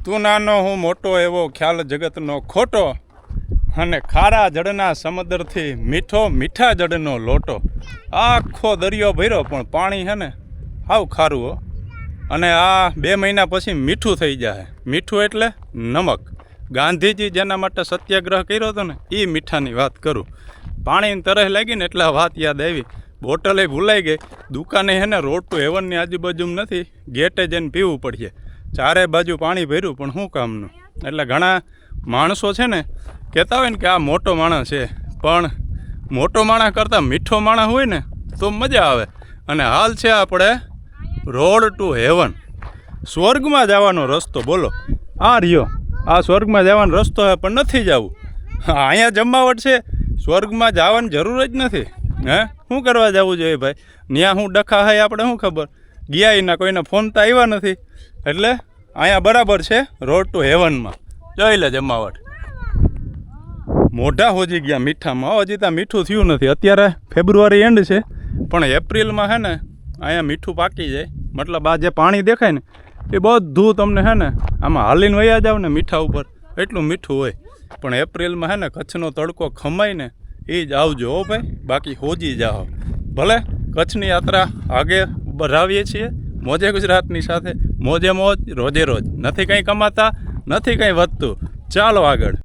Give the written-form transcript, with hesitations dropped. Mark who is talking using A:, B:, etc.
A: તું નાનો હું મોટો એવો ખ્યાલ જગતનો ખોટો, અને ખારા જળના સમુદ્રથી મીઠા જળનો લોટો. આખો દરિયો ભર્યો પણ પાણી છે ને હાવ ખારું હો. અને આ 2 મહિના પછી મીઠું થઈ જાય. મીઠું એટલે નમક. ગાંધીજી જેના માટે સત્યાગ્રહ કર્યો હતો ને એ મીઠાની વાત કરું. પાણીની તરસ લાગી ને એટલે વાત યાદ આવી. બોટલે ભૂલાઈ ગઈ. દુકાને છે ને રોડ ટુ હેવનની આજુબાજુમાં નથી, ગેટે જઈને પીવું પડશે. ચારે બાજુ પાણી ભર્યું પણ શું કામનું. એટલે ઘણા માણસો છે ને કહેતા હોય ને કે આ મોટો માણસ છે, પણ મોટો માણસ કરતાં મીઠો માણસ હોય ને તો મજા આવે. અને હાલ છે આપણે રોડ ટુ હેવન, સ્વર્ગમાં જવાનો રસ્તો. બોલો, આ રહ્યો, આ સ્વર્ગમાં જવાનો રસ્તો છે પણ નથી જવું. અહીંયા જમાવટ છે, સ્વર્ગમાં જવાની જરૂર જ નથી. હે શું કરવા જવું જોઈએ ભાઈ? ત્યાં શું ડખા હોય આપણે શું ખબર? ગયા એના કોઈને ફોન તો આવ્યા નથી. એટલે અહીંયા બરાબર છે રોડ ટુ હેવનમાં. જોઈ લે જમાવટ. મોઢા હોજી ગયા મીઠામાં. હજી ત્યાં મીઠું થયું નથી. અત્યારે ફેબ્રુઆરી એન્ડ છે, પણ એપ્રિલમાં છે ને અહીંયા મીઠું પાકી જાય. મતલબ આ જે પાણી દેખાય ને એ બધું તમને છે ને આમાં હાલીને વયા જાવ ને મીઠા ઉપર, એટલું મીઠું હોય. પણ એપ્રિલમાં છે ને કચ્છનો તડકો ખમાય ને એ જ આવજો હો ભાઈ, બાકી હોજી જાઓ. ભલે કચ્છની યાત્રા આગે बढ़ाવીએ છીએ મોજે ગુજરાતની સાથે. મોજે મોજ, રોજે રોજ. નથી કંઈ કમાતા, નથી કંઈ વધતું. ચાલો આગળ.